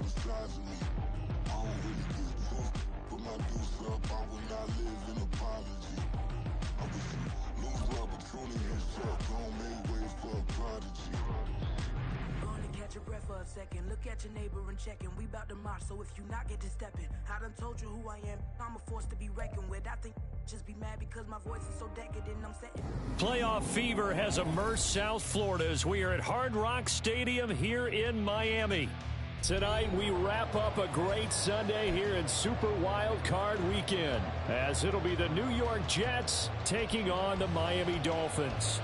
got the size of me. I don't really give a fuck. Put my deuce up, I will not live in apology. I wish you lose the opportunity and shut. Don't make way for a prodigy. Gonna catch your breath for a second. Look at your neighbor and checking. We bout to march, so if you not get to stepping. I done told you who I am. I'm a force to be reckoned with. I think just be mad because my voice is so decadent. I'm setting. Playoff fever has immersed South Florida as we are at Hard Rock Stadium here in Miami. Tonight we wrap up a great Sunday here in Super Wild Card Weekend, as it'll be the New York Jets taking on the Miami Dolphins.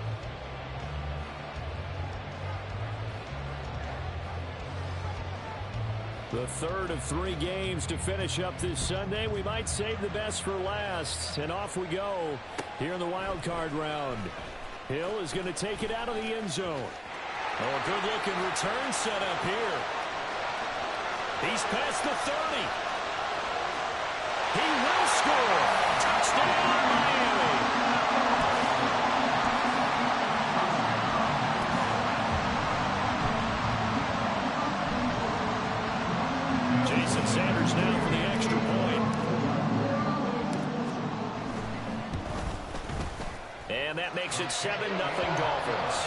The third of 3 games to finish up this Sunday. We might save the best for last. And off we go here in the wild card round. Hill is going to take it out of the end zone. Oh, good-looking return set up here. He's past the 30. He will score. Touchdown, Miami. Jason Sanders now for the extra point. And that makes it 7-0 Dolphins.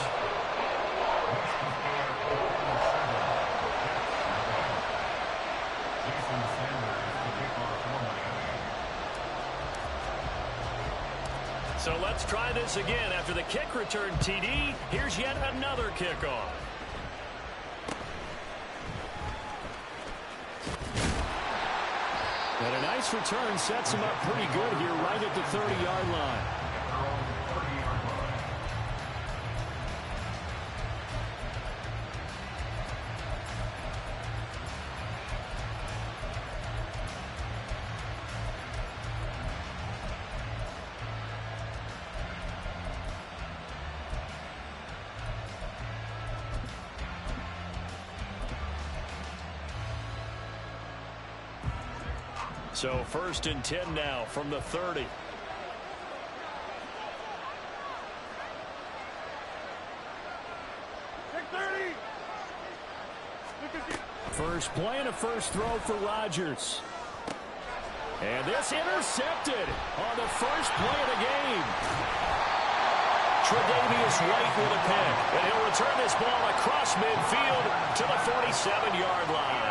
So let's try this again. After the kick return TD, here's yet another kickoff. And a nice return sets him up pretty good here right at the 30-yard line. So 1st and 10 now from the 30. First play and a first throw for Rodgers. And this intercepted on the first play of the game. Tre'Davious White with a pick. And he'll return this ball across midfield to the 47-yard line.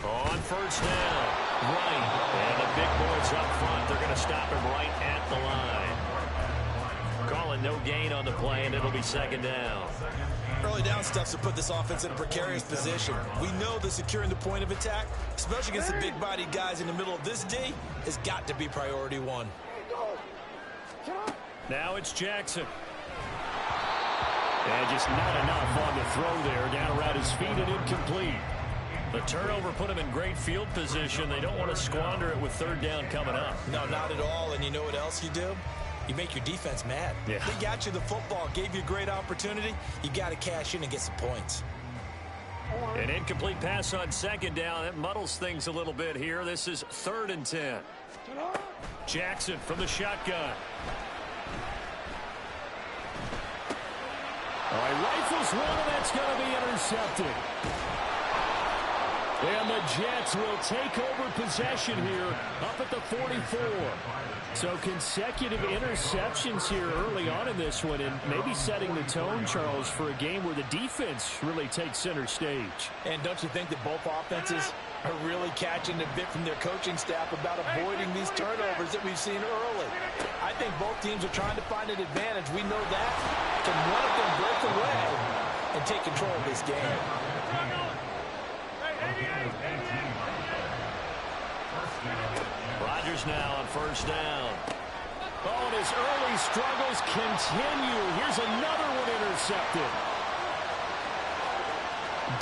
On first down, right, and the big boys up front. They're going to stop him right at the line. Calling no gain on the play, and it'll be 2nd down. Early down stuff to put this offense in a precarious position. We know that securing the point of attack, especially against the big-bodied guys in the middle of this D, has got to be priority 1. Now it's Jackson. And just not enough on the throw there. Down around his feet and incomplete. The turnover put him in great field position. They don't want to squander it with 3rd down coming up. No, not at all. And you know what else you do? You make your defense mad. Yeah. They got you the football, gave you a great opportunity. You got to cash in and get some points. An incomplete pass on 2nd down. That muddles things a little bit here. This is 3rd and 10. Jackson from the shotgun. All right, rifles one, and that's going to be intercepted. And the Jets will take over possession here up at the 44. So consecutive interceptions here early on in this one, and maybe setting the tone, Charles, for a game where the defense really takes center stage. And don't you think that both offenses are really catching a bit from their coaching staff about avoiding these turnovers that we've seen early? I think both teams are trying to find an advantage. We know that. Can one of them break away and take control of this game? Rodgers now on first down. Oh, and his early struggles continue. Here's another one intercepted.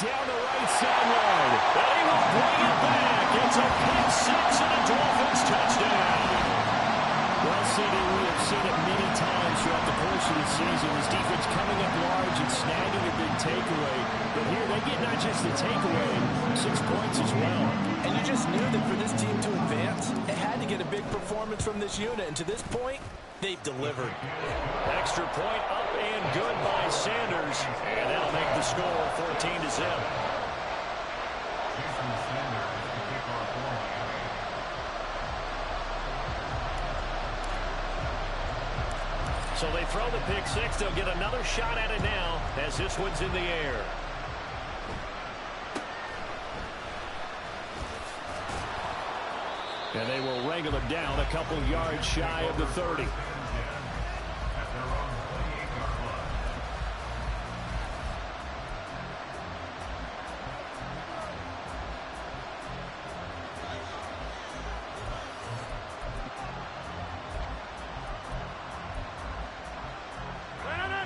Down the right sideline. And he will bring it back. It's a pick six and a Dolphins touchdown. Well, CD, we have seen it many times throughout the course of the season. His defense coming up large and snagging a big takeaway. But here they get not just the takeaway, 6 points as well. And you just knew that for this team to advance, it had to get a big performance from this unit. And to this point, they've delivered. Extra point up and good by Sanders. And that'll make the score 14-0. So they throw the pick six. They'll get another shot at it now as this one's in the air. And they will wrangle it down a couple yards shy of the 30.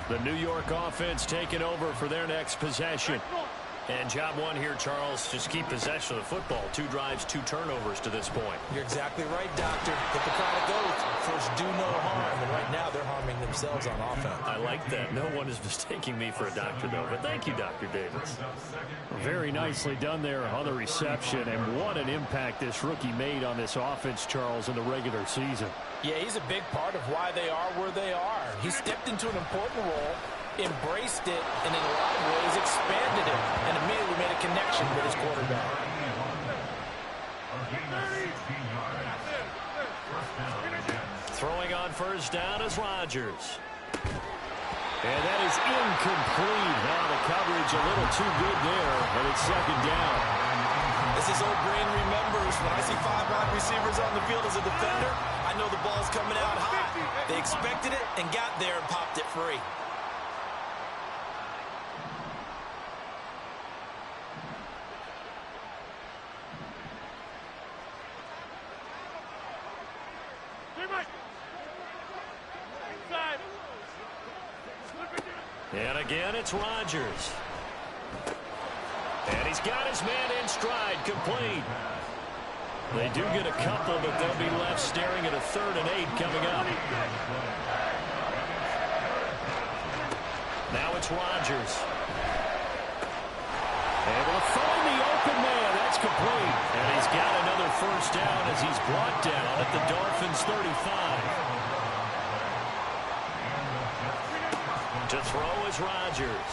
The New York offense taking over for their next possession. And job one here, Charles, just keep possession of the football. 2 drives, 2 turnovers to this point. You're exactly right, Doctor. Get the product goes. First, do no harm. And right now, they're harming themselves on offense. I like that. No one is mistaking me for a doctor, though. But thank you, Dr. Davis. Very nicely done there on the reception. And what an impact this rookie made on this offense, Charles, in the regular season. Yeah, he's a big part of why they are where they are. He stepped into an important role, embraced it, and in a lot of ways expanded it, and immediately made a connection with his quarterback. Throwing on first down is Rodgers. And that is incomplete. Now the coverage a little too good there, and it's second down. As his old brain remembers, when I see 5 wide receivers on the field as a defender, I know the ball's coming out high. They expected it and got there and popped it free. And again, it's Rodgers. And he's got his man in stride, complete. They do get a couple, but they'll be left staring at a 3rd and 8 coming up. Now it's Rodgers. Able to find the open man. That's complete. And he's got another first down as he's brought down at the Dolphins' 35. To throw is Rodgers.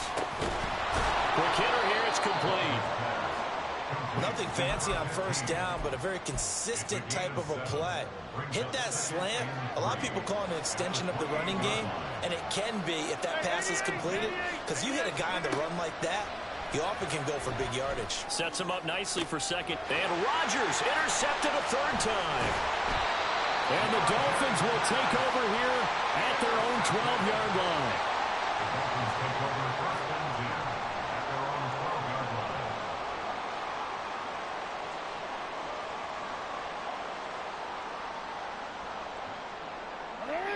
Quick hitter here, it's complete. Nothing fancy on first down, but a very consistent type of a play. Hit that slant. A lot of people call it an extension of the running game, and it can be if that pass is completed, because you hit a guy on the run like that, he often can go for big yardage. Sets him up nicely for second. And Rodgers intercepted a 3rd time. And the Dolphins will take over here at their own 12-yard line.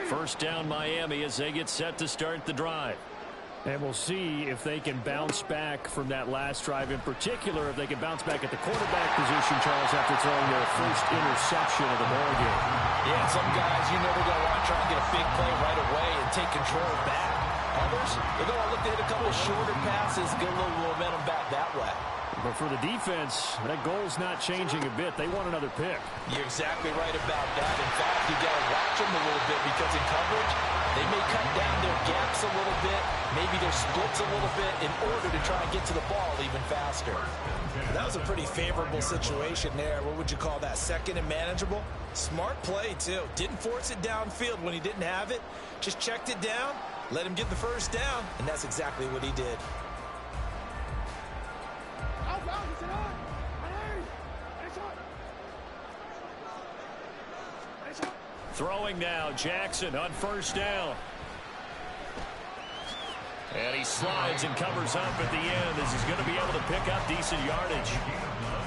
First down Miami as they get set to start the drive. And we'll see if they can bounce back from that last drive, in particular if they can bounce back at the quarterback position, Charles, after throwing their first interception of the ballgame. Yeah, some guys, you know they're going to want to try and get a big play right away and take control back. Others, they're going to look to hit a couple of shorter passes, get a little momentum back that way. But for the defense, that goal's not changing a bit. They want another pick. You're exactly right about that. In fact, you got to watch them a little bit because in coverage, they may cut down their gaps a little bit, maybe their splits a little bit in order to try and get to the ball even faster. That was a pretty favorable situation there. What would you call that? Second and manageable? Smart play, too. Didn't force it downfield when he didn't have it. Just checked it down, let him get the first down, and that's exactly what he did. Throwing now, Jackson on first down. And he slides and covers up at the end as he's going to be able to pick up decent yardage.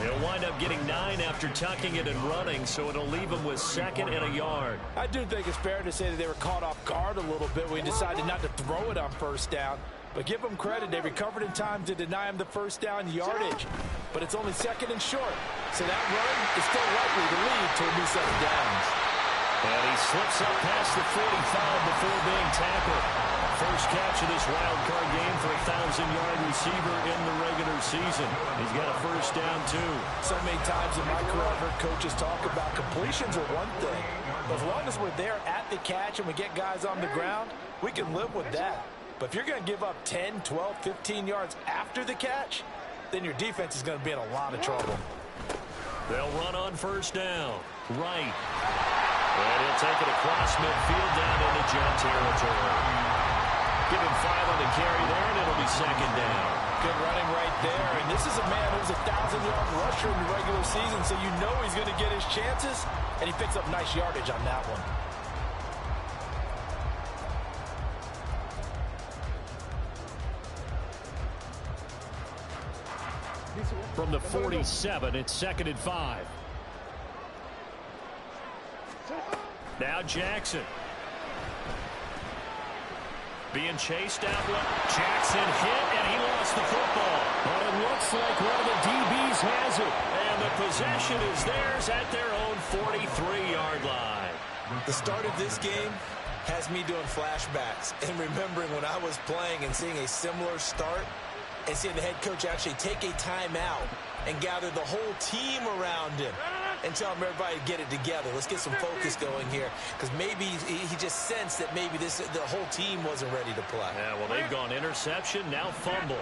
He'll wind up getting 9 after tucking it and running, so it'll leave him with 2nd and a yard. I do think it's fair to say that they were caught off guard a little bit when he decided not to throw it on first down. But give them credit, they recovered in time to deny him the first down yardage. But it's only 2nd and short, so that run is still likely to lead to a new set of downs. And he slips up past the 45 before being tackled. first catch of this wild card game for a 1,000-yard receiver in the regular season. He's got a first down, too. So many times in my career, I've heard coaches talk about completions are one thing. But as long as we're there at the catch and we get guys on the ground, we can live with that. But if you're going to give up 10, 12, 15 yards after the catch, then your defense is going to be in a lot of trouble. They'll run on first down. Right. And he'll take it across midfield down into Jet territory. Give him 5 on the carry there, and it'll be second down. Good running right there. And this is a man who's a 1,000-yard rusher in the regular season, so you know he's going to get his chances, and he picks up nice yardage on that one. From the 47, it's 2nd and 5. Now Jackson. Being chased out. Jackson hit, and he lost the football. But it looks like one of the DBs has it. And the possession is theirs at their own 43-yard line. The start of this game has me doing flashbacks and remembering when I was playing and seeing a similar start and seeing the head coach actually take a timeout and gather the whole team around him and tell him everybody to get it together. Let's get some focus going here, because maybe he just sensed that maybe the whole team wasn't ready to play. Yeah, well, they've gone interception, now fumble.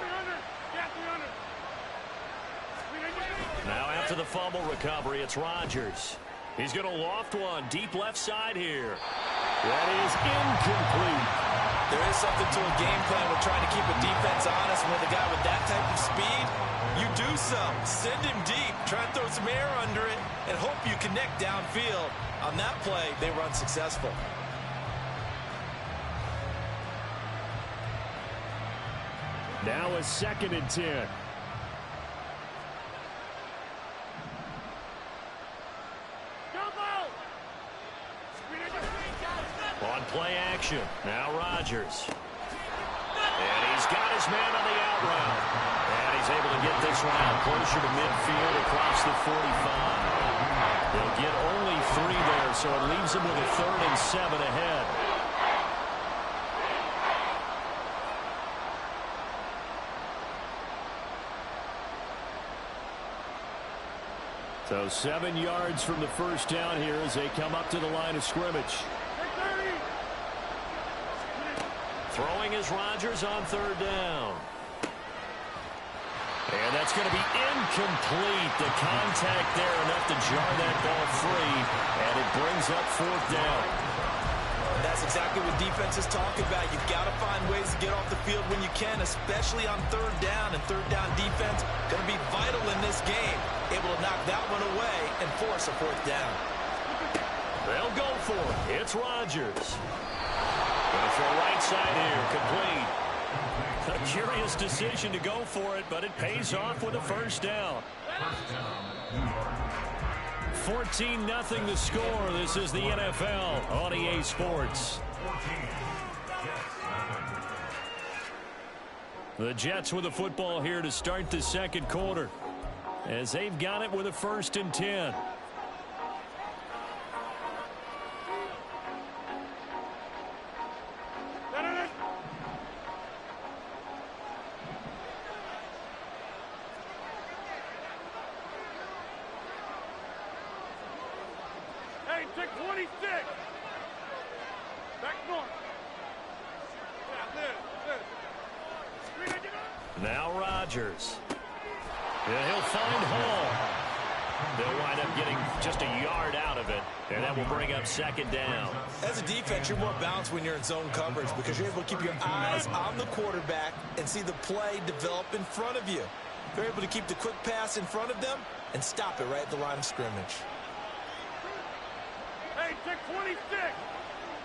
Now after the fumble recovery, it's Rodgers. He's going to loft one deep left side here. That is incomplete. There is something to a game plan with trying to keep a defense honest. With a guy with that type of speed, you do so. Send him deep, try and throw some air under it, and hope you connect downfield. On that play, they run successful. Now a 2nd and 10. On play action, now Rodgers. And he's got his man on the out route. And he's able to get this one out closer to midfield across the 45. They'll get only 3 there, so it leaves them with a 3rd and 7 ahead. So 7 yards from the first down here as they come up to the line of scrimmage. Throwing is Rodgers on 3rd down. And that's going to be incomplete. The contact there enough to jar that ball free. And it brings up 4th down. That's exactly what defenses talk about. You've got to find ways to get off the field when you can, especially on 3rd down. And 3rd down defense going to be vital in this game. Able to knock that one away and force a 4th down. They'll go for it. It's Rodgers. Going to throw right side here, complete. A curious decision to go for it, but it pays off with a 1st down. 14-0 the score. This is the NFL on EA Sports. The Jets with the football here to start the 2nd quarter, as they've got it with a 1st and 10. Now Rodgers. Yeah, he'll find Hall. They'll wind up getting just a yard out of it, and that will bring up 2nd down. As a defense, you're more balanced when you're in zone coverage because you're able to keep your eyes on the quarterback and see the play develop in front of you. You're able to keep the quick pass in front of them and stop it right at the line of scrimmage. Hey, check 26.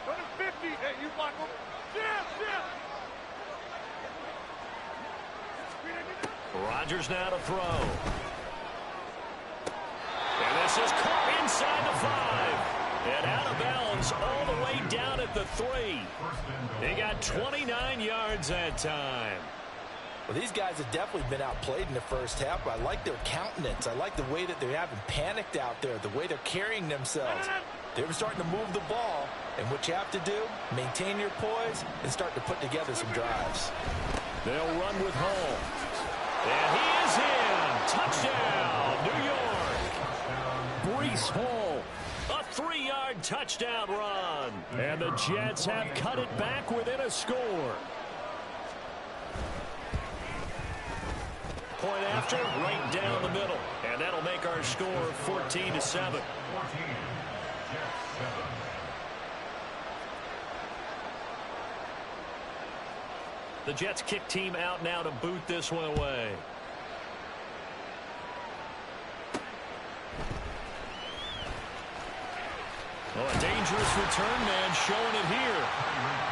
Go to 50. Hey, you block him. Rodgers now to throw. And this is caught inside the 5. And out of bounds all the way down at the 3. They got 29 yards that time. Well, these guys have definitely been outplayed in the first half, but I like their countenance. I like the way that they haven't panicked out there, the way they're carrying themselves. They're starting to move the ball, And what you have to do, maintain your poise and start to put together some drives. They'll run with Hall. And he is in. Touchdown, New York. Breece Hall, a 3-yard touchdown run. And the Jets have cut it back within a score. Point after, right down the middle. And that'll make our score 14-7. The Jets kick team out now to boot this one away. Oh, a dangerous return man showing it here.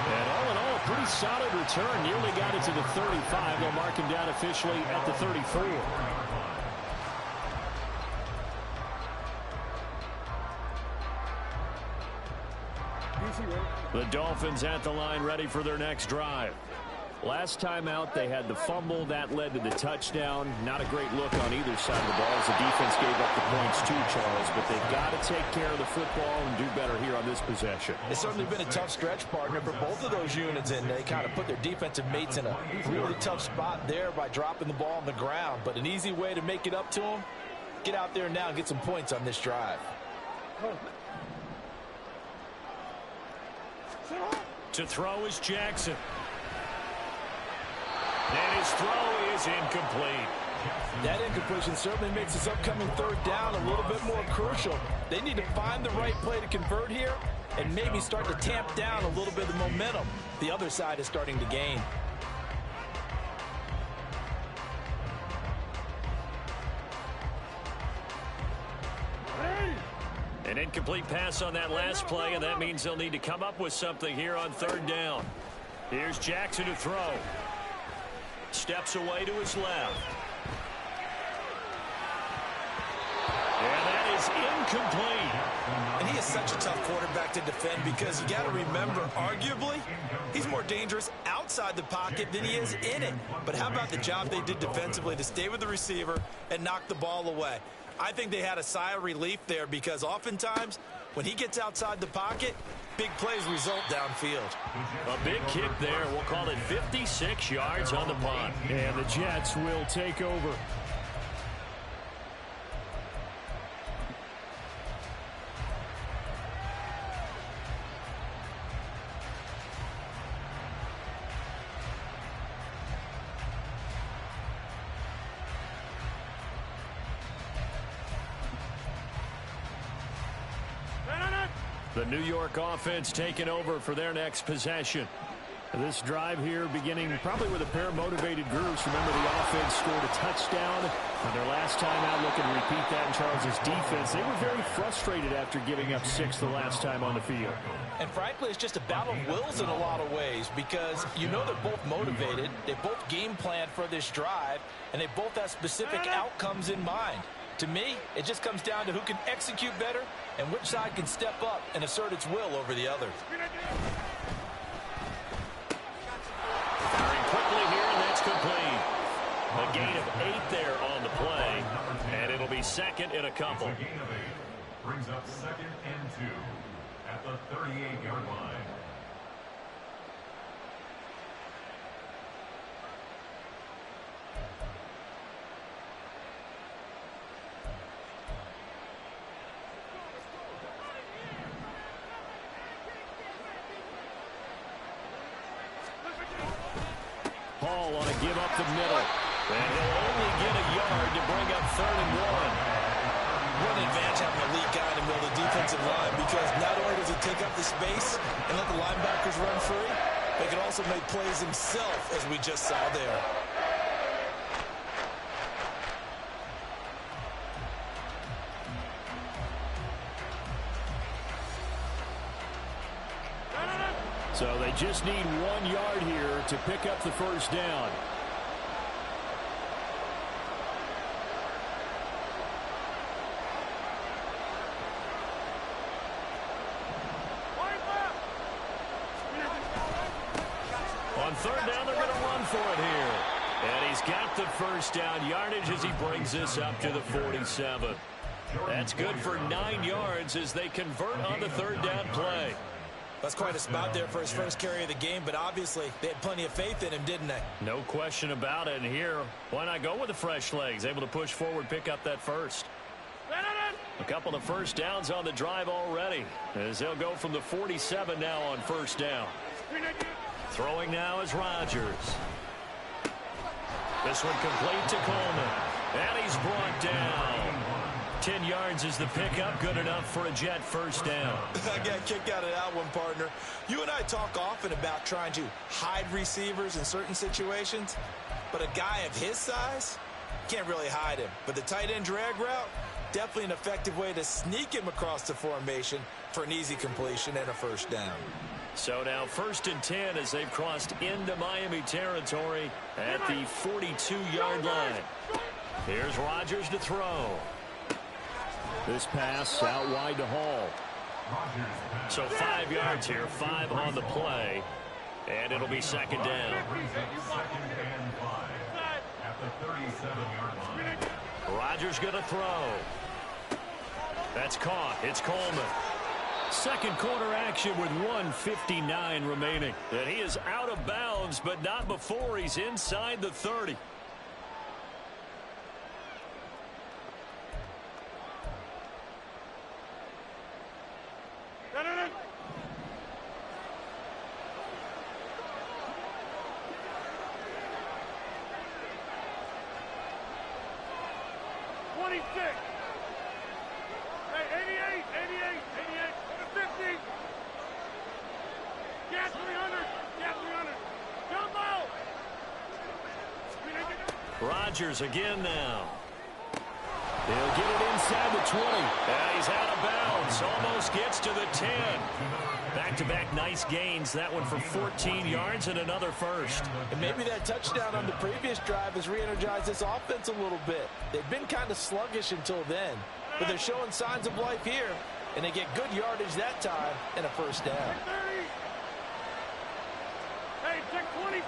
And all in all, a pretty solid return. Nearly got it to the 35. They'll mark him down officially at the 34. The Dolphins at the line ready for their next drive. Last time out, they had the fumble. That led to the touchdown. Not a great look on either side of the ball as the defense gave up the points too, Charles. But they've got to take care of the football and do better here on this possession. It's certainly been a tough stretch, partner, for both of those units, and they kind of put their defensive mates in a really tough spot there by dropping the ball on the ground. But an easy way to make it up to them, get out there now and get some points on this drive. To throw is Jackson. And his throw is incomplete. That incompletion certainly makes this upcoming third down a little bit more crucial. They need to find the right play to convert here and maybe start to tamp down a little bit of the momentum the other side is starting to gain. An incomplete pass on that last play, and that means they'll need to come up with something here on third down. Here's Jackson to throw. Steps away to his left. And that is incomplete. And he is such a tough quarterback to defend because you got to remember, arguably, he's more dangerous outside the pocket than he is in it. But how about the job they did defensively to stay with the receiver and knock the ball away? I think they had a sigh of relief there because oftentimes when he gets outside the pocket, big plays result downfield. A big kick there. We'll call it 56 yards on the punt. And the Jets will take over. The New York offense taking over for their next possession. This drive here beginning probably with a pair of motivated groups. Remember, the offense scored a touchdown on their last time out. Looking to repeat that in Charles' defense. They were very frustrated after giving up 6 the last time on the field. And frankly, it's just a battle of wills in a lot of ways because you know they're both motivated. They both game plan for this drive, and they both have specific outcomes in mind. To me, it just comes down to who can execute better and which side can step up and assert its will over the other. Firing quickly here, and that's complete. A gain of 8 there on the play, and it'll be second and a couple. A gain of 8 brings up 2nd and 2 at the 38-yard line. Hall on a give up the middle. And he'll only get a yard to bring up 3rd and 1. What an advantage having a lead guy in the middle of the defensive line because not only does he take up the space and let the linebackers run free, but he can also make plays himself, as we just saw there. So they just need 1 yard here to pick up the first down. On 3rd down, they're going to run for it here. And he's got the first down yardage as he brings this up to the 47. That's good for 9 yards as they convert on the 3rd down play. That's quite a spot there for his first carry of the game, but obviously they had plenty of faith in him, didn't they? No question about it. And here, why not go with the fresh legs? Able to push forward, pick up that first. A couple of first downs on the drive already, as they'll go from the 47 now on first down. Throwing now is Rodgers. This one complete to Coleman. And he's brought down. 10 yards is the pickup. Good enough for a Jet first down. I got kicked out of that one, partner. You and I talk often about trying to hide receivers in certain situations, but a guy of his size can't really hide him. But the tight end drag route, definitely an effective way to sneak him across the formation for an easy completion and a first down. So now 1st and 10 as they've crossed into Miami territory at the 42-yard line. Here's Rodgers to throw. This pass out wide to Hall. So 5 yards here, 5 on the play, and it'll be second down. Second and 5 at the 37-yard line. Rodgers going to throw. That's caught. It's Coleman. Second quarter action with 1:59 remaining. And he is out of bounds, but not before he's inside the 30. Rodgers again now. He'll get it inside the 20. He's out of bounds. Almost gets to the 10. Back-to-back nice gains. That one for 14 yards and another first. And maybe that touchdown on the previous drive has re-energized this offense a little bit. They've been kind of sluggish until then, but they're showing signs of life here, and they get good yardage that time and a first down. Hey, check 26.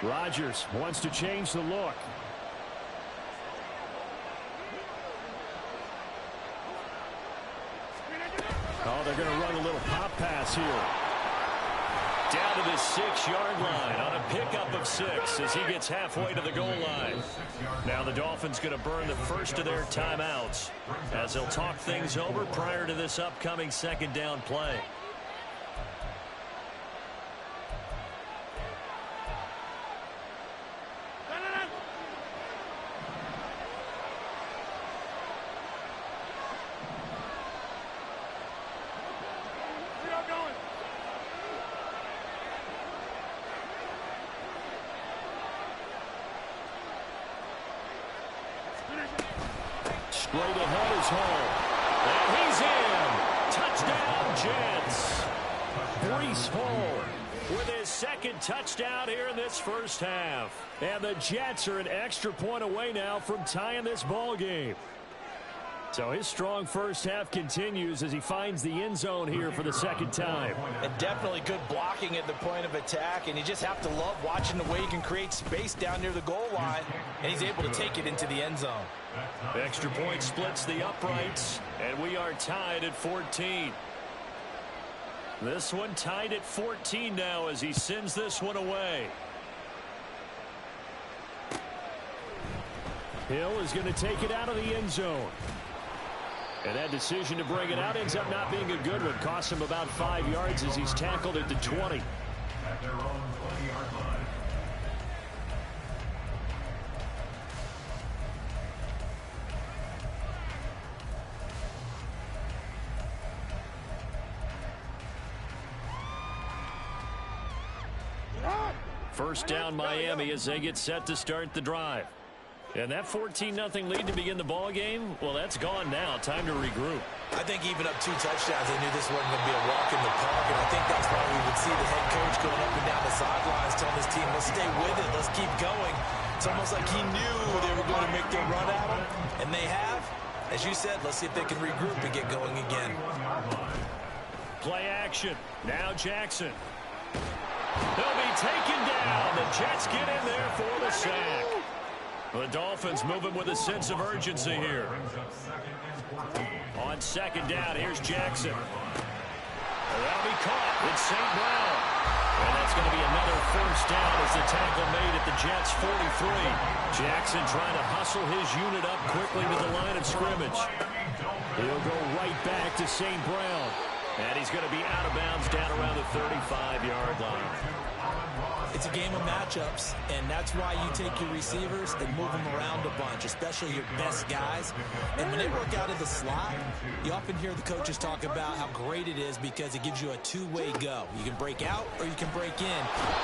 Rodgers wants to change the look. Oh, they're going to run a little pop pass here. Down to the 6-yard line on a pickup of 6 as he gets halfway to the goal line. Now the Dolphins going to burn the first of their timeouts as they'll talk things over prior to this upcoming second down play. Straight ahead is Hall. And he's in. Touchdown, Jets. Breece Hall with his second touchdown here in this first half. And the Jets are an extra point away now from tying this ball game. So his strong first half continues as he finds the end zone here for the second time. And definitely good blocking at the point of attack, and you just have to love watching the way he can create space down near the goal line, and he's able to take it into the end zone. Extra point splits the uprights, and we are tied at 14. This one tied at 14 now as he sends this one away. Hill is going to take it out of the end zone. And that decision to bring it out ends up not being a good one. Costs him about 5 yards as he's tackled at the 20. At their own 20-yard line. First down Miami as they get set to start the drive. And that 14-0 lead to begin the ball game, well, that's gone now. Time to regroup. I think even up 2 touchdowns, they knew this wasn't going to be a walk in the park, and I think that's why we would see the head coach going up and down the sidelines telling his team, let's stay with it, let's keep going. It's almost like he knew they were going to make their run at him, and they have. As you said, let's see if they can regroup and get going again. Play action. Now Jackson. They'll be taken down. The Jets get in there for the sack. The Dolphins moving with a sense of urgency here. On second down, here's Jackson. That'll be caught. It's St. Brown. And that's going to be another first down as the tackle made at the Jets' 43. Jackson trying to hustle his unit up quickly to the line of scrimmage. He'll go right back to St. Brown. And he's going to be out of bounds down around the 35-yard line. It's a game of matchups, and that's why you take your receivers and move them around a bunch, especially your best guys. And when they work out of the slot, you often hear the coaches talk about how great it is because it gives you a two-way go. You can break out or you can break in.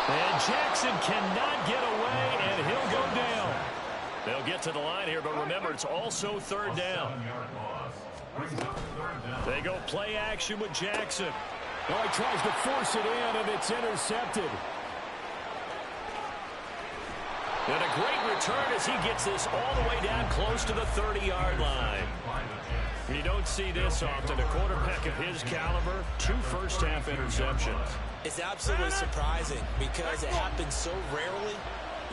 And Jackson cannot get away, and he'll go down. They'll get to the line here, but remember, it's also third down. They go play action with Jackson. Oh, he tries to force it in, and it's intercepted. And a great return as he gets this all the way down close to the 30-yard line. You don't see this often. A quarterback of his caliber, 2 first-half interceptions. It's absolutely surprising because it happens so rarely.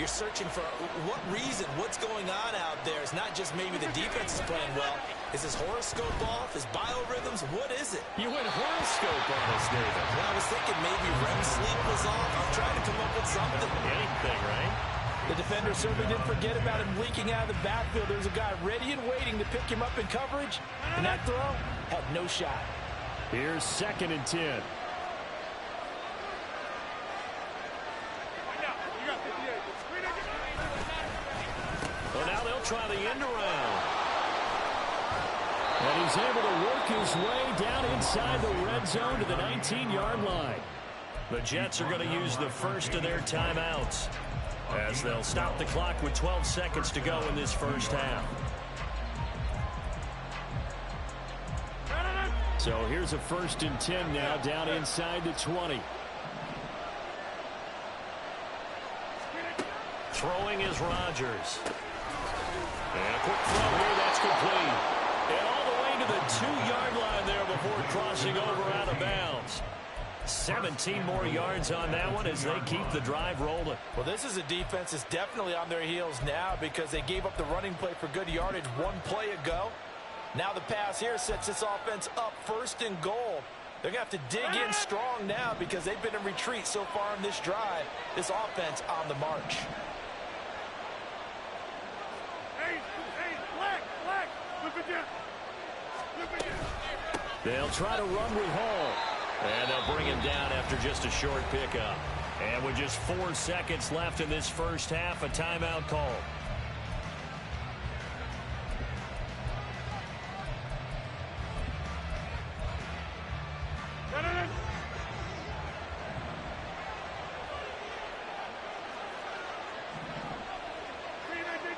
You're searching for what reason, what's going on out there. It's not just maybe the defense is playing well. Is his horoscope off? His biorhythms? What is it? You went horoscope on us, David. Well, I was thinking maybe REM sleep was off. I'm trying to come up with something. Anything, right? The defender certainly didn't forget about him leaking out of the backfield. There's a guy ready and waiting to pick him up in coverage, and that throw had no shot. Here's 2nd and 10. Well, now they'll try the end around. And he's able to work his way down inside the red zone to the 19-yard line. The Jets are going to use the first of their timeouts, as they'll stop the clock with 12 seconds to go in this first half. So here's a 1st and 10 now down inside the 20. Throwing is Rodgers. And a quick throw here, that's complete. And all the way to the 2-yard line there before crossing over out of bounds. 17 more yards on that one as they keep the drive rolling. Well, this is a defense that's definitely on their heels now because they gave up the running play for good yardage 1 play ago. Now the pass here sets this offense up 1st and goal. They're going to have to dig in strong now because they've been in retreat so far in this drive. This offense on the march. They'll try to run with Hall. And they'll bring him down after just a short pickup. And with just 4 seconds left in this first half, a timeout call.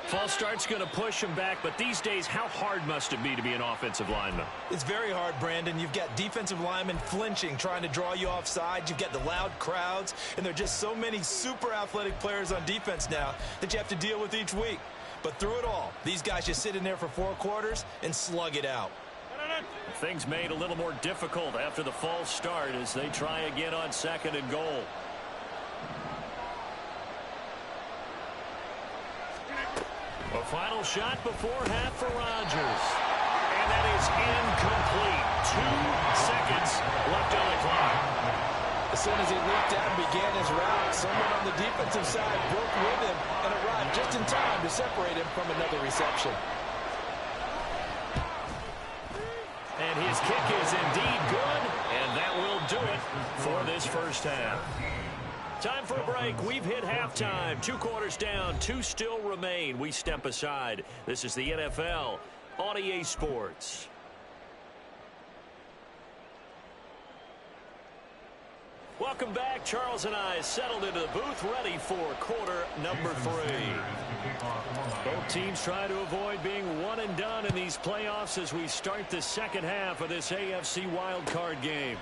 False start's going to push him back, but these days, how hard must it be to be an offensive lineman? It's very hard, Brandon. You've got defensive linemen flinching, trying to draw you offside. You've got the loud crowds, and there are just so many super athletic players on defense now that you have to deal with each week. But through it all, these guys just sit in there for 4 quarters and slug it out. Things made a little more difficult after the false start as they try again on 2nd and goal. A final shot before half for Rodgers. And that is incomplete. 2 seconds left on the clock. As soon as he leaped out and began his route, someone on the defensive side broke with him and arrived just in time to separate him from another reception. And his kick is indeed good, and that will do it for this first half. Time for a break. We've hit halftime. 2 quarters down. 2 still remain. We step aside. This is the NFL on EA Sports. Welcome back. Charles and I settled into the booth, ready for quarter number 3. Both teams try to avoid being one and done in these playoffs as we start the second half of this AFC wildcard game.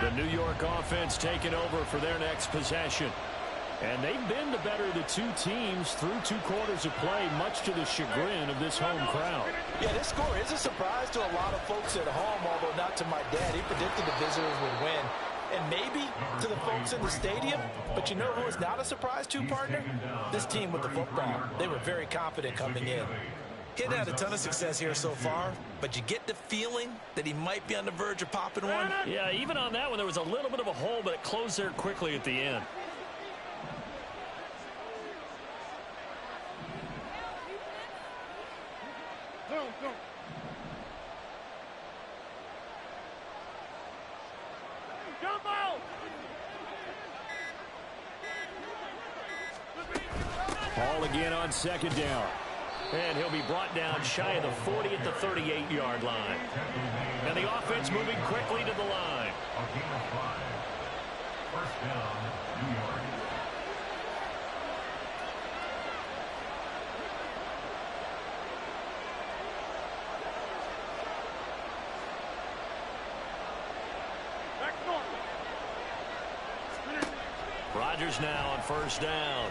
The New York offense taking over for their next possession. And they've been the better of the two teams through 2 quarters of play, much to the chagrin of this home crowd. Yeah, this score is a surprise to a lot of folks at home, although not to my dad. He predicted the visitors would win. And maybe to the folks in the stadium, but you know who is not a surprise to, partner? This team with the football. They were very confident coming in. He hadn't had a ton of success here so far, but you get the feeling that he might be on the verge of popping one. Yeah, even on that one, there was a little bit of a hole, but it closed there quickly at the end. Go. Jump out! Ball again on 2nd down. And he'll be brought down shy of the 40 at the 38-yard line. And the offense moving quickly to the line. A gain of 5. First down, New York. Rodgers now on 1st down.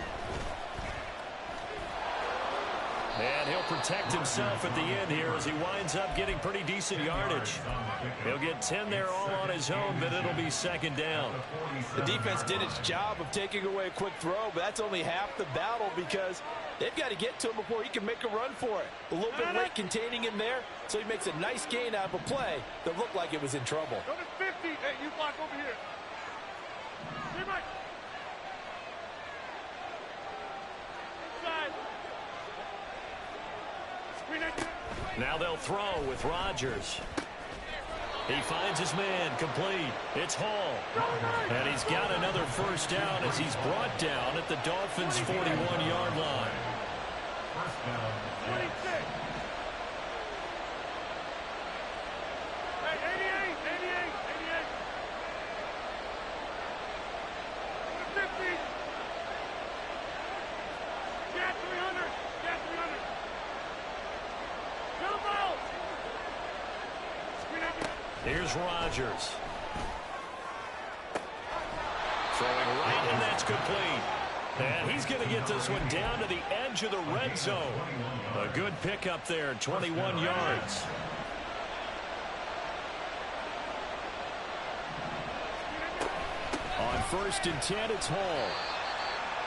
And he'll protect himself at the end here as he winds up getting pretty decent yardage. He'll get 10 there all on his own, but it'll be 2nd down. The defense did its job of taking away a quick throw, but that's only half the battle because they've got to get to him before he can make a run for it. A little bit late containing him there, so he makes a nice gain out of a play that looked like it was in trouble. Go to 50. Hey, you block over here. Stay right. Inside. Now they'll throw with Rodgers. He finds his man complete. It's Hall. And he's got another 1st down as he's brought down at the Dolphins' 41-yard line. First down, 26. Hey, 88. 50. Get 300. Jump out. Here's Rodgers. Throwing right, and that's complete. And he's going to get this one down to the edge of the red zone. A good pickup there, 21 yards. On 1st and 10, it's Hall.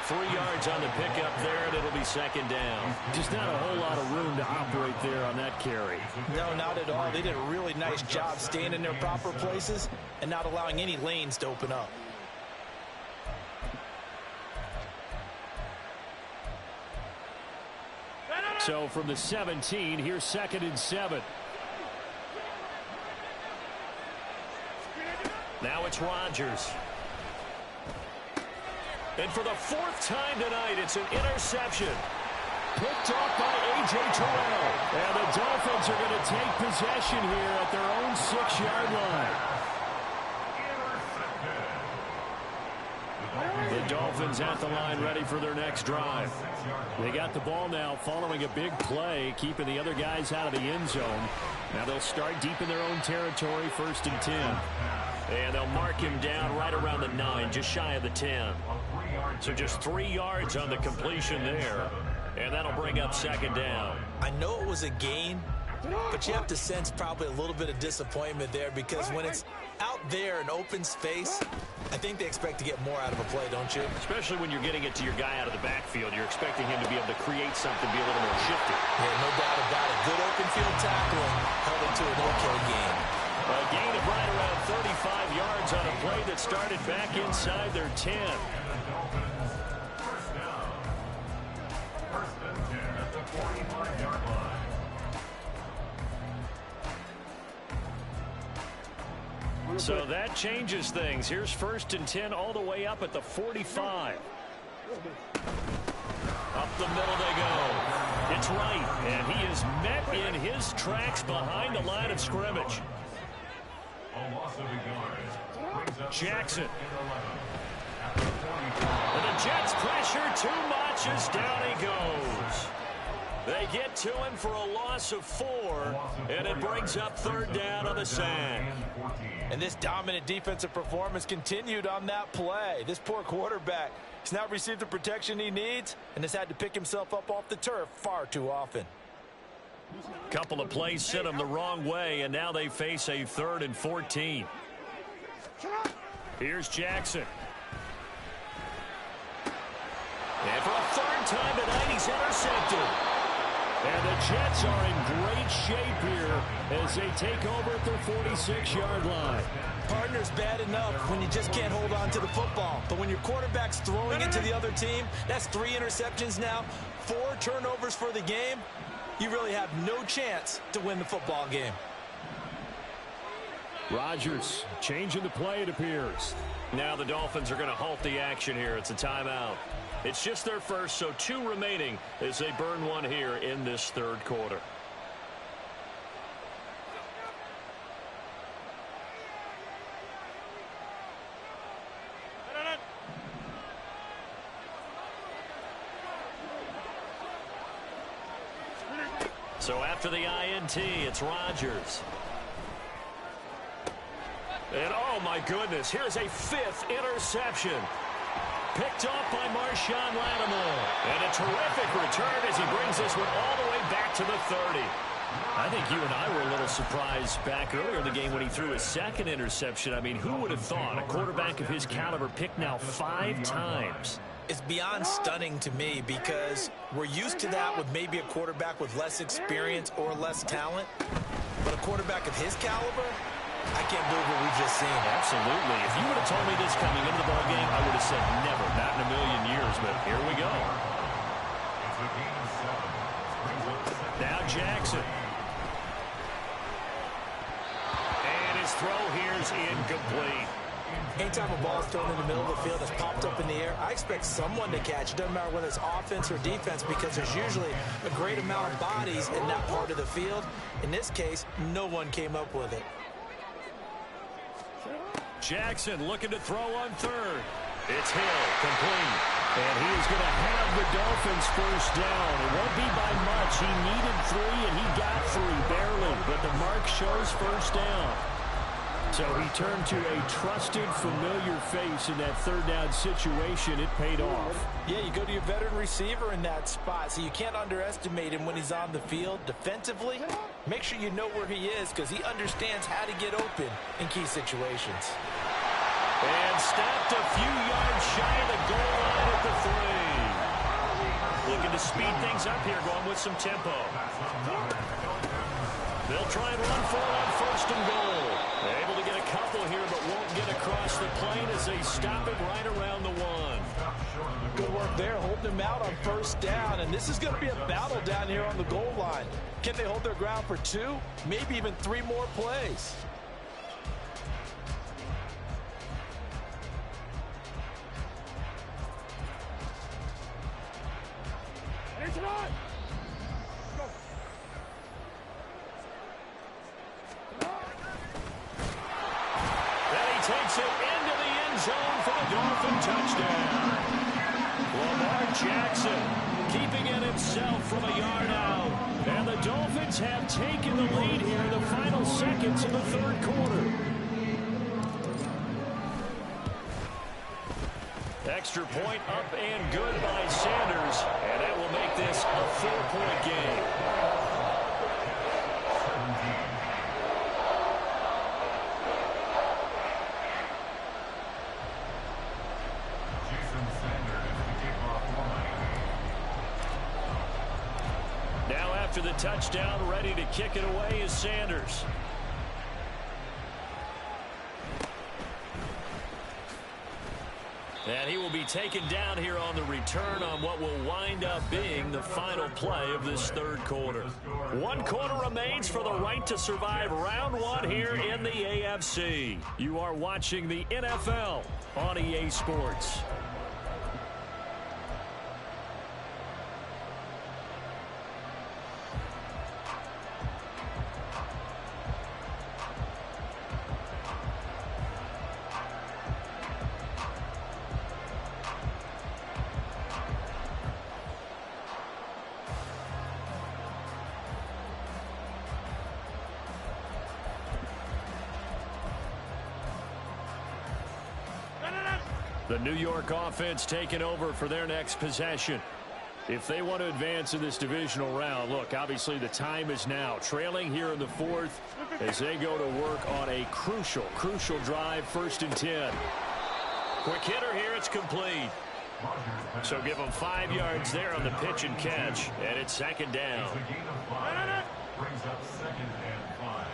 3 yards on the pickup there, and it'll be 2nd down. Just not a whole lot of room to operate there on that carry. No, not at all. They did a really nice job staying in their proper places and not allowing any lanes to open up. So from the 17, here's 2nd and 7. Now it's Rodgers. And for the 4th time tonight, it's an interception. Picked off by A.J. Terrell. And the Dolphins are going to take possession here at their own 6-yard line. The Dolphins at the line ready for their next drive. They got the ball now following a big play, keeping the other guys out of the end zone. Now they'll start deep in their own territory, 1st and 10. And they'll mark him down right around the 9, just shy of the 10. So just 3 yards on the completion there. And that'll bring up 2nd down. I know it was a gain, but you have to sense probably a little bit of disappointment there because when it's out there in open space, I think they expect to get more out of a play, don't you? Especially when you're getting it to your guy out of the backfield. You're expecting him to be able to create something, be a little more shifty. Yeah, no doubt about it. Good open field tackling held it to an okay game. A gain of right around 35 yards on a play that started back inside their 10. So that changes things. Here's 1st and 10 all the way up at the 45. Up the middle they go. It's right, and he is met in his tracks behind the line of scrimmage. Jackson. And the Jets pressure too much as down he goes. They get to him for a loss of 4, and it brings up 3rd down on the sack. And this dominant defensive performance continued on that play. This poor quarterback has now received the protection he needs and has had to pick himself up off the turf far too often. Couple of plays sent him the wrong way, and now they face a 3rd and 14. Here's Jackson. And for a 3rd time tonight, he's intercepted. And the Jets are in great shape here as they take over at their 46-yard line. Partner's bad enough when you just can't hold on to the football. But when your quarterback's throwing it to the other team, that's 3 interceptions now, 4 turnovers for the game. You really have no chance to win the football game. Rodgers changing the play, it appears. Now the Dolphins are going to halt the action here. It's a timeout. It's just their first, so 2 remaining as they burn one here in this 3rd quarter. So after the INT, it's Rodgers. And oh my goodness, here's a 5th interception. Picked off by Marshawn Lattimore. And a terrific return as he brings this one all the way back to the 30. I think you and I were a little surprised back earlier in the game when he threw his 2nd interception. I mean, who would have thought a quarterback of his caliber picked now 5 times? It's beyond stunning to me because we're used to that with maybe a quarterback with less experience or less talent. But a quarterback of his caliber, I can't believe what we've just seen. Absolutely. If you would have told me this coming into the ballgame, I would have said never, not in a million years, but here we go. Now Jackson. And his throw here's incomplete. Anytime a ball is thrown in the middle of the field that's popped up in the air, I expect someone to catch. It doesn't matter whether it's offense or defense because there's usually a great amount of bodies in that part of the field. In this case, no one came up with it. Jackson looking to throw on 3rd. It's Hill, complete. And he is going to have the Dolphins first down. It won't be by much. He needed 3, and he got 3, barely. But the mark shows first down. So he turned to a trusted, familiar face in that 3rd down situation. It paid off. Yeah, you go to your veteran receiver in that spot, so you can't underestimate him when he's on the field. Defensively, make sure you know where he is because he understands how to get open in key situations. And stopped a few yards shy of the goal line at the 3. Looking to speed things up here, going with some tempo. They'll try and run for it on 1st and goal. They're able to get a couple here, but won't get across the plane as they stop it right around the 1. Good work there, holding him out on 1st down, and this is going to be a battle down here on the goal line. Can they hold their ground for 2, maybe even 3 more plays? Takes it into the end zone for the Dolphin touchdown. Lamar Jackson keeping it himself from a yard out. And the Dolphins have taken the lead here in the final seconds of the 3rd quarter. Extra point up and good by Sanders. And that will make this a 4-point game. After the touchdown, ready to kick it away is Sanders. And he will be taken down here on the return on what will wind up being the final play of this 3rd quarter. 1 quarter remains for the right to survive round 1 here in the AFC. You are watching the NFL on EA Sports. The New York offense taking over for their next possession. If they want to advance in this divisional round, look, obviously the time is now. Trailing here in the fourth as they go to work on a crucial drive, 1st and 10. Quick hitter here, it's complete. So give them 5 yards there on the pitch and catch, and it's 2nd down. Brings up 2nd and 5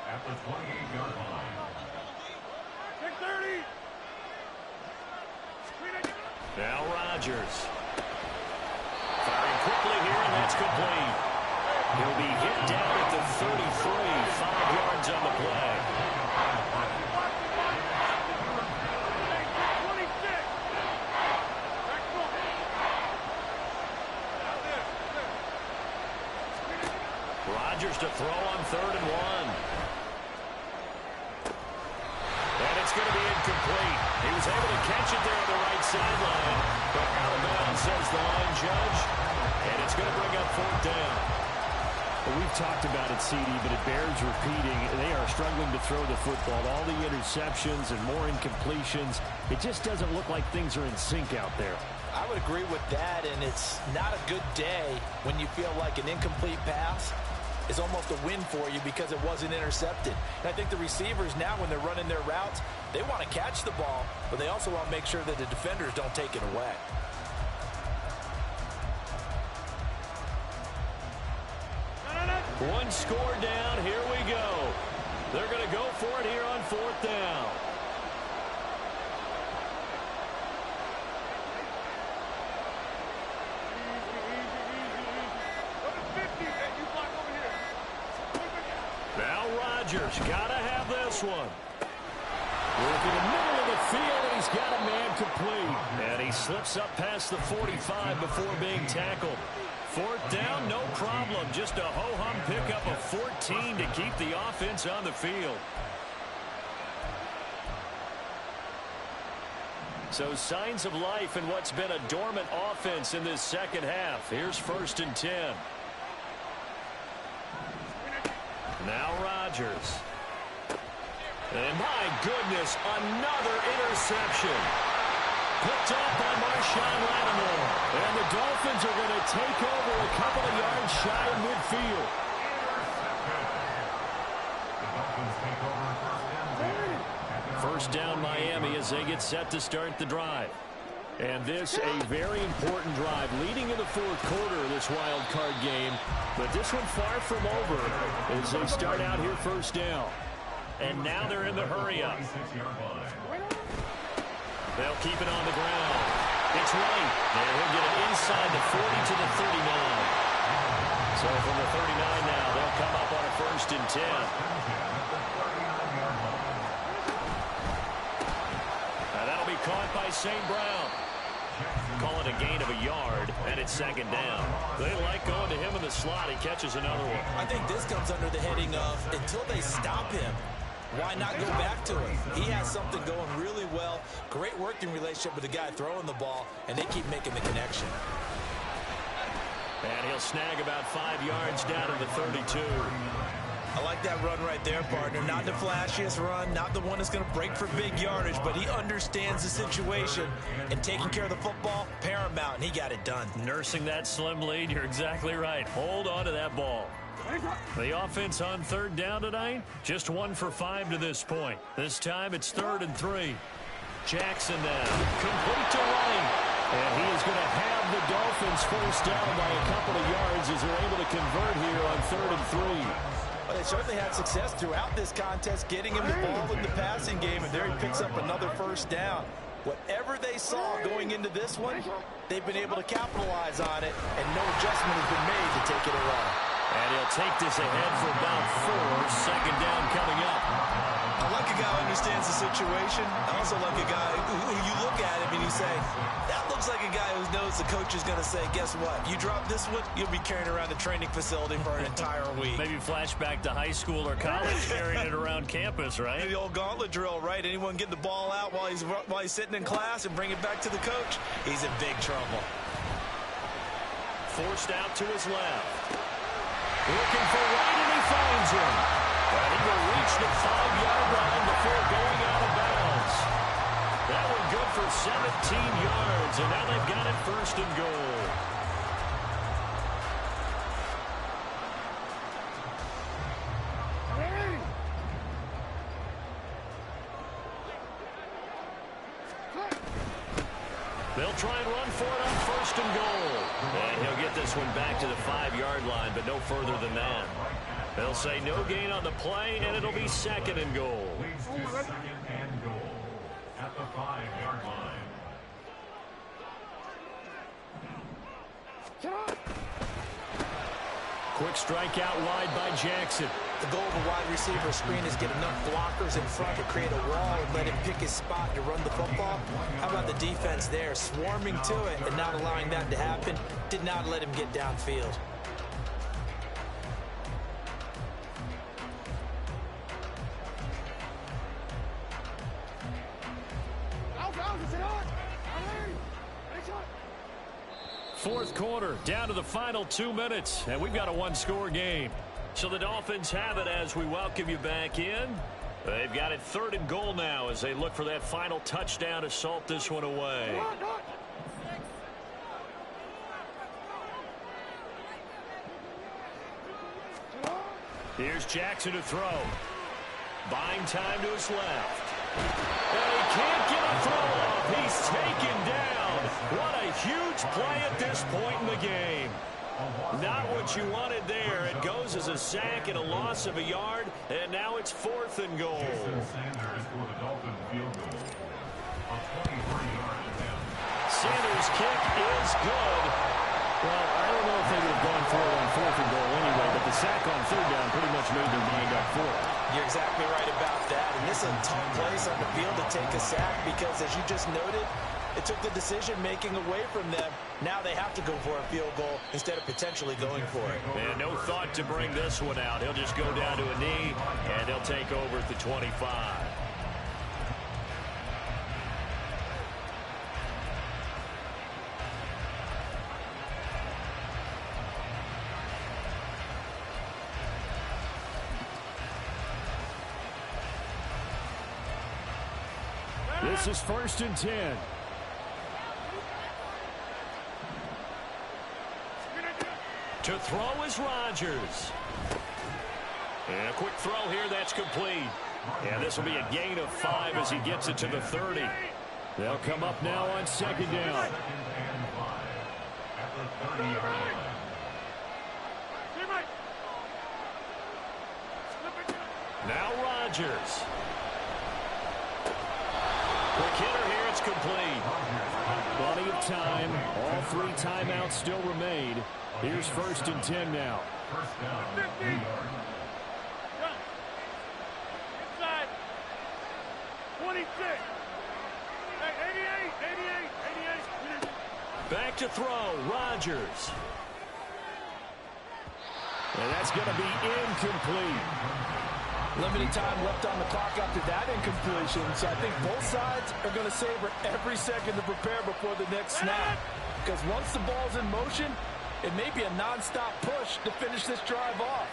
at the 28-yard line. 30. Now Rodgers. Firing quickly here, and that's complete. He'll be hit down at the 33, 5 yards on the play. 26. Rodgers to throw on 3rd and 1. And it's going to be incomplete. He was able to catch it there on the right sideline. But out of bounds, says the line judge. And it's going to bring up 4th down. Well, we've talked about it, CD, but it bears repeating. They are struggling to throw the football. All the interceptions and more incompletions. It just doesn't look like things are in sync out there. I would agree with that, and it's not a good day when you feel like an incomplete pass is almost a win for you because it wasn't intercepted. And I think the receivers now, when they're running their routes, they want to catch the ball, but they also want to make sure that the defenders don't take it away. One score down, here we go. They're going to go for it here on 4th down. Now Rodgers, gotta have this one. Working the middle of the field, and he's got a man complete. And he slips up past the 45 before being tackled. 4th down, no problem. Just a ho-hum pickup of 14 to keep the offense on the field. So signs of life in what's been a dormant offense in this 2nd half. Here's 1st and 10. Now Rodgers. And my goodness, another interception. Picked off by Marshawn Lattimore. And the Dolphins are going to take over a couple of yards shy of midfield. First down Miami as they get set to start the drive. And this a very important drive leading in the 4th quarter of this wild card game. But this one far from over as they start out here 1st down. And now they're in the hurry-up. They'll keep it on the ground. It's White. And he'll get it inside the 40 to the 39. So from the 39 now, they'll come up on a 1st and 10. Now that'll be caught by St. Brown. Call it a gain of a yard, and it's 2nd down. They like going to him in the slot. He catches another one. I think this comes under the heading of until they stop him, why not go back to him? He has something going really well. Great working relationship with the guy throwing the ball, and they keep making the connection. And he'll snag about 5 yards down to the 32. I like that run right there, partner. Not the flashiest run, not the one that's going to break for big yardage, but he understands the situation, and taking care of the football, paramount, and he got it done. Nursing that slim lead, you're exactly right. Hold on to that ball. The offense on 3rd down tonight, just 1 for 5 to this point. This time it's 3rd and 3. Jackson now, complete to Wright. And he is going to have the Dolphins first down by a couple of yards as they're able to convert here on 3rd and 3. Well, they certainly had success throughout this contest, getting him the ball in the passing game, and there he picks up another first down. Whatever they saw going into this one, they've been able to capitalize on it, and no adjustment has been made to take it away. And he'll take this ahead for about 4. 2nd down coming up. I like a guy who understands the situation. I also like a guy who you look at him and you say, that looks like a guy who knows the coach is going to say, guess what? You drop this one, you'll be carrying around the training facility for an entire week. Maybe flashback to high school or college carrying it around campus, right? The old gauntlet drill, right? Anyone get the ball out while he's sitting in class and bring it back to the coach? He's in big trouble. Forced out to his left. Looking for White, and he finds him. And he will reach the 5-yard line before going out of bounds. That one good for first and goal. They'll try and run for it on first and goal. And he'll get this one back to the 5-yard line, but no further than that. They'll say no gain on the play, and it'll be second and goal. Leads to second and goal at the 5-yard line. Quick strike out wide by Jackson. The goal of a wide receiver screen is get enough blockers in front to create a wall and let him pick his spot to run the football. How about the defense there, swarming to it and not allowing that to happen? Did not let him get downfield. Fourth quarter, down to the final 2 minutes, and we've got a one-score game. So the Dolphins have it as we welcome you back in. They've got it third and goal now as they look for that final touchdown to salt this one away. Here's Jackson to throw. Buying time to his left. And he can't get a throw off. He's taken down. What a huge play at this point in the game. Not what you wanted there. It goes as a sack and a loss of a yard, and now it's fourth and goal. Sanders' kick is good. Well, I don't know if they would have gone for it on fourth and goal anyway, but the sack on third down pretty much made their mind up for it. You're exactly right about that, and this is a tough place on the field to take a sack because, as you just noted, it took the decision-making away from them. Now they have to go for a field goal instead of potentially going for it. And no thought to bring this one out. He'll just go down to a knee, and he'll take over at the 25. This is first and 10. To throw is Rodgers. And a quick throw here, that's complete. And this will be a gain of 5 as he gets it to the 30. They'll come up now on second down. Now Rodgers. Quick hitter here, it's complete. Plenty of time. All 3 timeouts still remain. Here's first and 10 now. First down. Inside. 26. Hey, 88. Back to throw, Rodgers. And that's going to be incomplete. Limited time left on the clock after that incompletion, so I think both sides are going to savor every second to prepare before the next snap. Because once the ball's in motion, it may be a non-stop push to finish this drive off.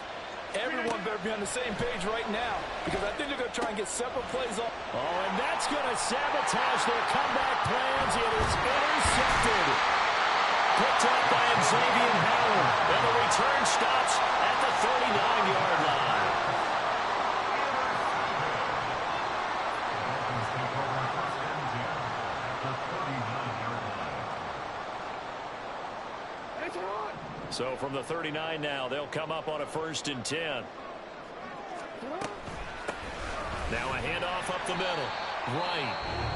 Everyone better be on the same page right now, because I think they're going to try and get several plays off. Oh, and that's going to sabotage their comeback plans. It is intercepted. Picked up by Xavier Howard. And the return stops at the 39-yard line. So from the 39 now, they'll come up on a first and 10. Now a handoff up the middle. Right.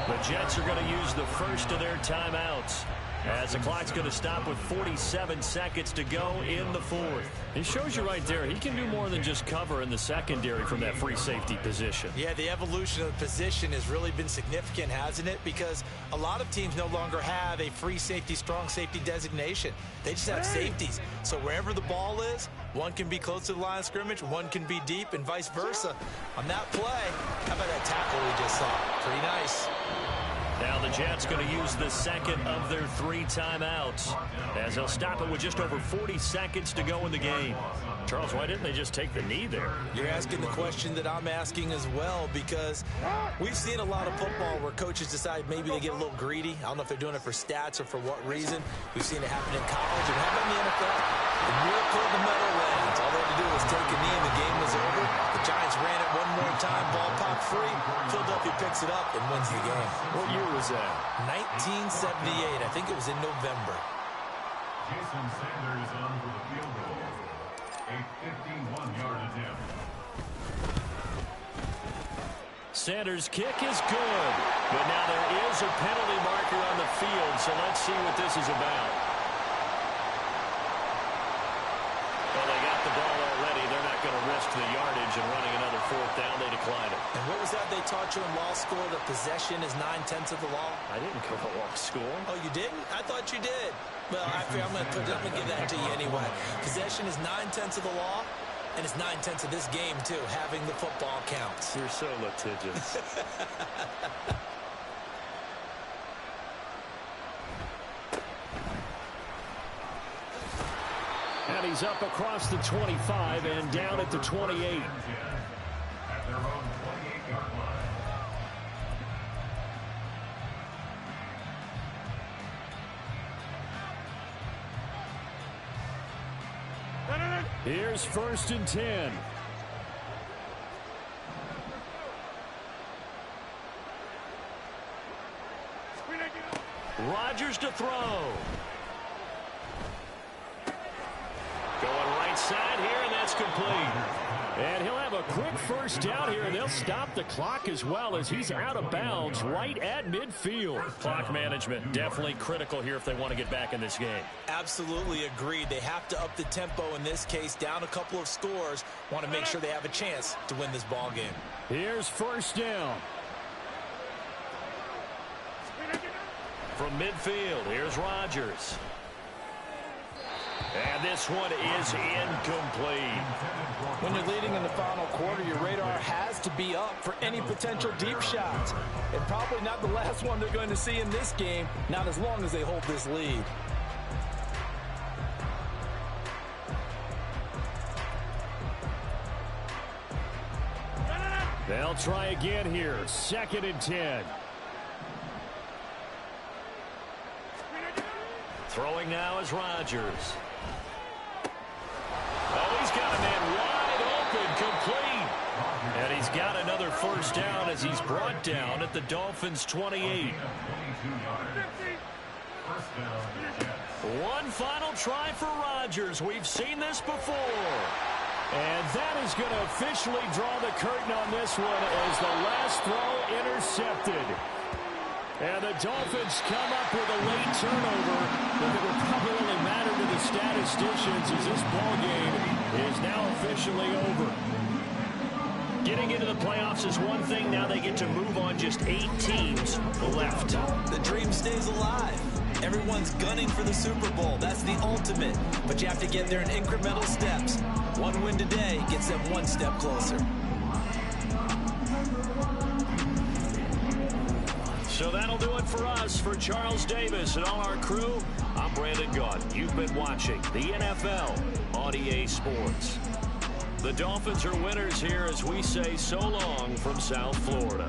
The Jets are going to use the first of their timeouts, as the clock's going to stop with 47 seconds to go in the fourth. It shows you right there, he can do more than just cover in the secondary from that free safety position. Yeah, the evolution of the position has really been significant, hasn't it? Because a lot of teams no longer have a free safety, strong safety designation. They just have safeties. So wherever the ball is, one can be close to the line of scrimmage, one can be deep, and vice versa. On that play, how about that tackle we just saw? Pretty nice. Now the Jets going to use the second of their 3 timeouts as they'll stop it with just over 40 seconds to go in the game. Charles, why didn't they just take the knee there? You're asking the question that I'm asking as well, because we've seen a lot of football where coaches decide maybe they get a little greedy. I don't know if they're doing it for stats or for what reason. We've seen it happen in college and happen in the NFL. The miracle of the Meadowlands. All they had to do was take a knee and the game was over. The Giants ran it one more time. Ball popped free. Philadelphia picks it up and wins the game. What year was that? 1978. I think it was in November. Jason Sanders on for the field goal. A 51-yard attempt. Sanders' kick is good, but now there is a penalty marker on the field, so let's see what this is about. Well, they got the ball already. They're not going to risk the yardage and running another 4th down. They decline it. And what was that they taught you in law school, that possession is 9/10 of the law? I didn't go to law school. Oh, you didn't? I thought you did. Well, I'm going to give that to you anyway. Possession is 9/10 of the law, and it's 9/10 of this game, too. Having the football counts. You're so litigious. And he's up across the 25 and down at the 28. At their own 28-yard line. Here's 1st and 10. Rodgers to throw. Going right side here, and that's complete. And he'll have a quick 1st down here, and they'll stop the clock as well as he's out of bounds right at midfield. Clock management definitely critical here if they want to get back in this game. Absolutely agreed. They have to up the tempo in this case, down a couple of scores. Want to make sure they have a chance to win this ball game. Here's 1st down. From midfield, here's Rodgers. And this one is incomplete. When you're leading in the final quarter, your radar has to be up for any potential deep shots. And probably not the last one they're going to see in this game, not as long as they hold this lead. They'll try again here. 2nd and 10. Throwing now is Rodgers. Oh, he's got a man wide open, complete. And he's got another 1st down as he's brought down at the Dolphins' 28. One final try for Rodgers. We've seen this before. And that is going to officially draw the curtain on this one as the last throw intercepted. And the Dolphins come up with a late turnover, but it will probably only matter to the statisticians as this ball game is now officially over. Getting into the playoffs is one thing. Now they get to move on. Just 8 teams left. The dream stays alive. Everyone's gunning for the Super Bowl. That's the ultimate. But you have to get there in incremental steps. One win today gets them one step closer. So that'll do it for us. For Charles Davis and all our crew, I'm Brandon Gaudin. You've been watching the NFL on EA Sports. The Dolphins are winners here as we say so long from South Florida.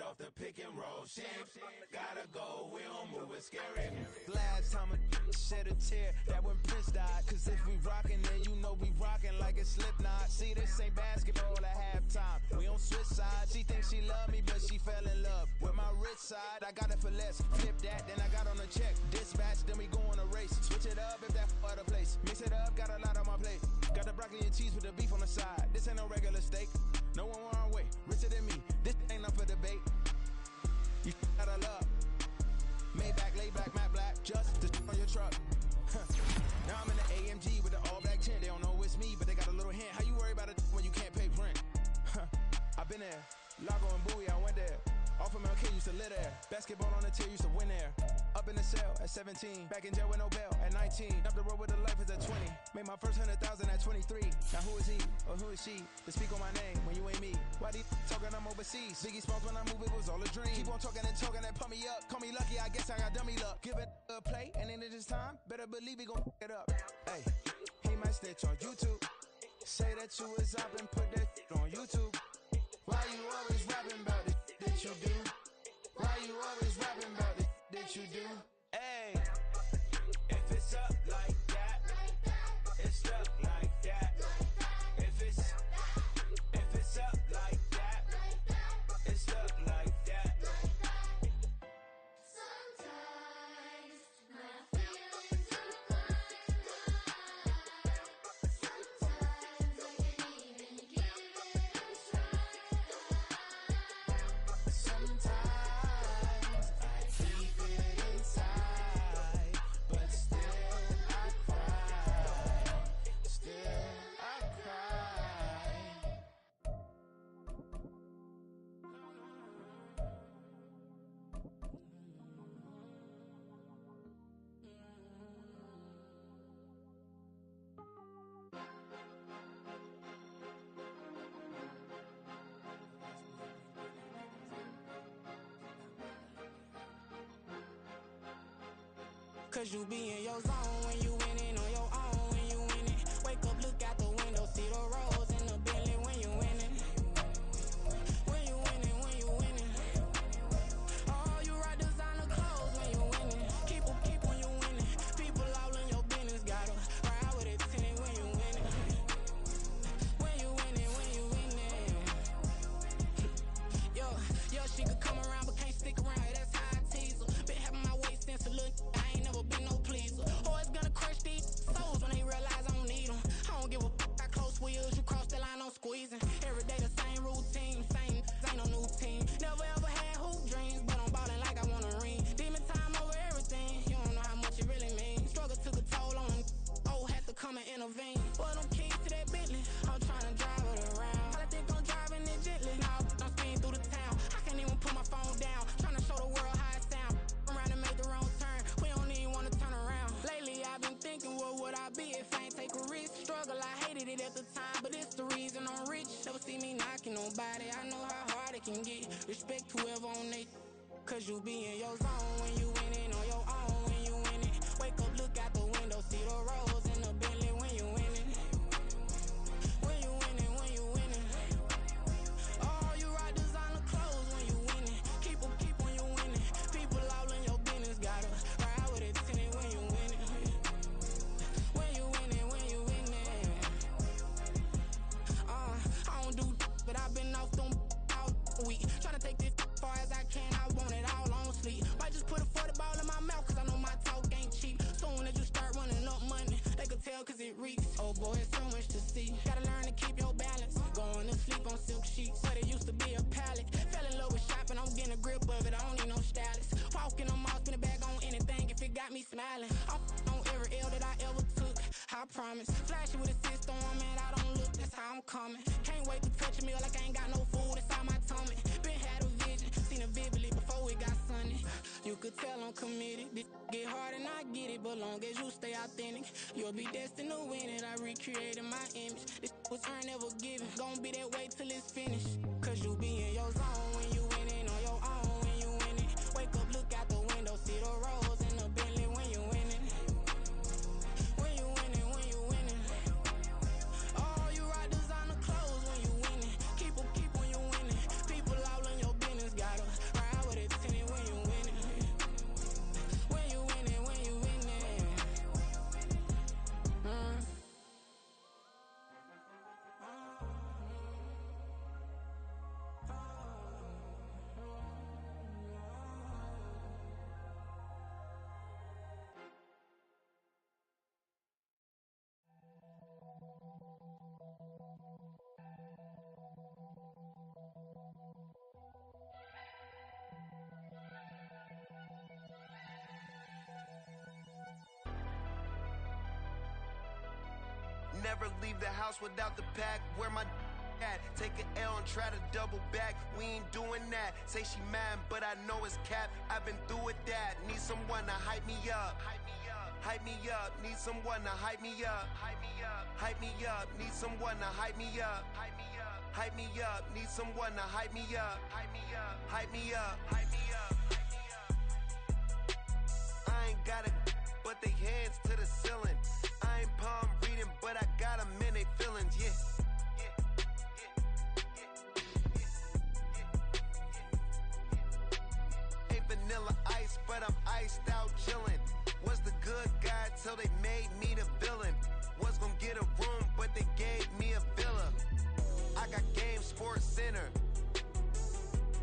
off the pick and roll. Shit, gotta go, we don't move it scary. Last time a shed a tear, that when Prince died. Cause if we rockin', then you know we rockin' like it's Slipknot. See, this ain't basketball at halftime. We on switch sides. She thinks she love me, but she fell in love with my rich side. I got it for less. Flip that, then I got on a check. Dispatch, then we go on a race. Switch it up if that other place. Mix it up, got a lot on my plate. Got the broccoli and cheese with the beef on the side. This ain't no regular steak. No one wrong way, richer than me. This ain't up for debate. You gotta love. Maybach, laid back, matte black, just the on your truck. Now I'm in the AMG with the all black tint. They don't know it's me, but they got a little hint. How you worry about it when you can't pay rent? I've been there. Lago and Bowie, I went there. Off of MLK, used to live there. Basketball on the tier, used to win there. Up in the cell at 17. Back in jail with no bail at 19. Up the road with the life is at 20. Made my first 100,000 at 23. Now who is he or who is she to speak on my name when you ain't me? Why they talking I'm overseas? Biggie Smalls when I move, it was all a dream. Keep on talking and pump me up. Call me lucky, I guess I got dummy luck. Give it a play, and then this time, better believe he gon' it up. Hey, he might snitch on YouTube. Say that you was up and put that on YouTube. Why you always rapping about it that you do? Why you always rapping about it that you do? Hey, if it's up like that, it's up like that. If it's up like that, it's up like that. Sometimes my feelings are flying high. Sometimes I can't even give it a try. Sometimes I keep it inside, but still I cry. Still I cry. Cause you be in your zone when you winning on your own when you winning. Wake up, look out the window, see the rose in the Bentley when you winning. When you winning, when you winning. Oh, you rock designer clothes when you winning. Keep when you winning. People all in your business, gotta ride with it tinted when you winning. When you winning, when you winning. Yo, she could come around but can't stick around. That's how I tease her. Been having my waist since a little. I ain't never been no pleaser. Always gonna crush these souls when they realize I don't need them. I don't give a f*** how close wheels. You cross the line, I'm squeezing. Every day the same routine, same, ain't no new team. Never ever had hoop dreams, but I'm ballin' like I want a ring. Demon time over everything. You don't know how much it really means. Struggle took a toll on them. Oh, had to come and intervene. Well, them keys to that Bentley, I'm tryna drive it around. I think I'm driving it gently. Now I'm speeding through the town. I can't even put my phone down. Tryna show the world how it sound. Around and make the wrong turn. We don't even wanna turn around. Lately I've been thinking, what would I be if I ain't take a risk? Struggle, I hated it at the time, but it's the reason I'm rich. Never see me knocking nobody. I know how hard it can get. Respect whoever on they. Cause you be in your zone when you winning on your own when you winning. Wake up, look out the window, see the rose in the Bentley when you winning. When you winning, when you winning. Oh, you rock designer clothes when you winning. Keep when you winning. People all in your business, gotta ride with it tinted when you winning. When you winning, when you winning. I don't do but I've been off them all week. Tryna take this far as I can, I want it all on sleep. Might just put a 40 ball in my mouth, cause I know my talk ain't cheap. Soon as you start running up money, they could tell cause it reeks. Oh boy, it's so much to see. Gotta learn to keep your balance. Going to sleep on silk sheets, but it used to be a pallet. Fell in love with shopping, I'm getting a grip of it, I don't need no stylist. Walking on mall, spin it back on anything if it got me smiling. I'm on every L that I ever took, I promise. Flashing with a system, man, I don't look, that's how I'm coming. Can't wait to touch a meal like I ain't got no food inside my tummy. Been had a vision, seen it vividly before it got sunny. You could tell I'm committed. This get hard and I get it, but long as you stay authentic, you'll be destined to win it. I recreated my image. This was earned, never given. Gonna be that way till it's finished. Cause you be in your zone when you winning on your own when you winning. Wake up, look out the window, see the rose in the Bentley when you winning. When you winning, when you winning. Oh, you rock designer clothes when you winning. Keep when you winning. People all in your business, gotta Never leave the house without the pack. Where my at? Take an L and try to double back. We ain't doing that. Say she mad, but I know it's cap. I've been through with that. Need someone to hype me up. Hype me up. Need someone to hype me up. Hype me up. Need someone to hype me up. Hype me up. Need someone to hype me up. Hype me up. Hype me up. Hype me up. I ain't got it, but they hands to the ceiling. I ain't palm reading, but I got them in they feelings, yeah. Ain't vanilla ice, but I'm iced out chillin'. Was the good guy till they made me the villain. Was gonna get a room, but they gave me a villa. I got game, Sports Center.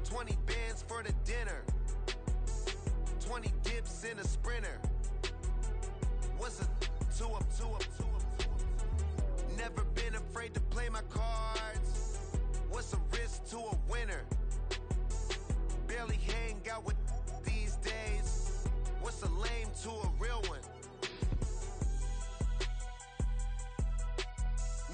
20 bands for the dinner. 20 dips in a sprinter. What's a two up? Never been afraid to play my cards. What's a risk to a winner? Barely hang out with these days. What's a lame to a real one?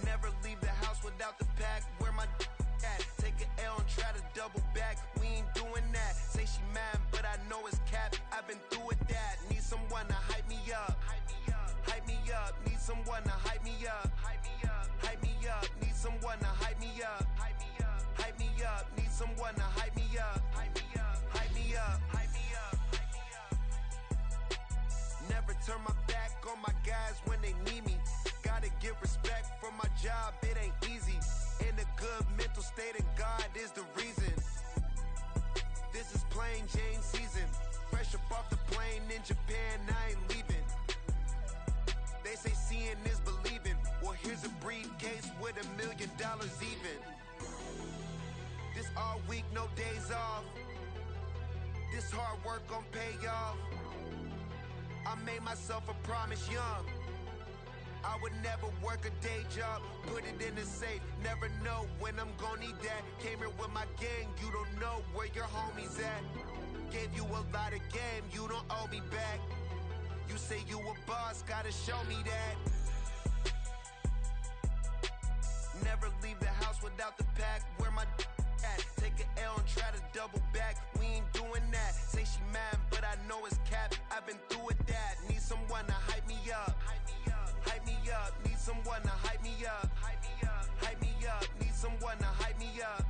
Never leave the house without the pack. Where my at? Take an L and try to double back. We ain't doing that. Say she mad, but I know it's cap. I've been through with that. Need someone to hype me up. Hype me up. Need someone to hype me up. Hype me up. Need someone to hype me up. Hype me up. Need someone to hype me up. Hype me up. Hype me up. Never turn my back on my guys when they need me. Gotta give respect for my job, it ain't easy. In a good mental state and God is the reason. This is plain Jane season. Fresh up off the plane in Japan, I ain't leaving. They say seeing is believing. Well, here's a briefcase with $1 million even. This all week, no days off. This hard work gon' pay off. I made myself a promise young. I would never work a day job, put it in the safe. Never know when I'm gon' need that. Came here with my gang, you don't know where your homies at. Gave you a lot of game, you don't owe me back. You say you a boss, gotta show me that. Never leave the house without the pack. Where my at? Take an L and try to double back. We ain't doing that. Say she mad, but I know it's cap. I've been through with that. Need someone to hype me up. Hype me up. Need someone to hype me up. Hype me up. Need someone to hype me up.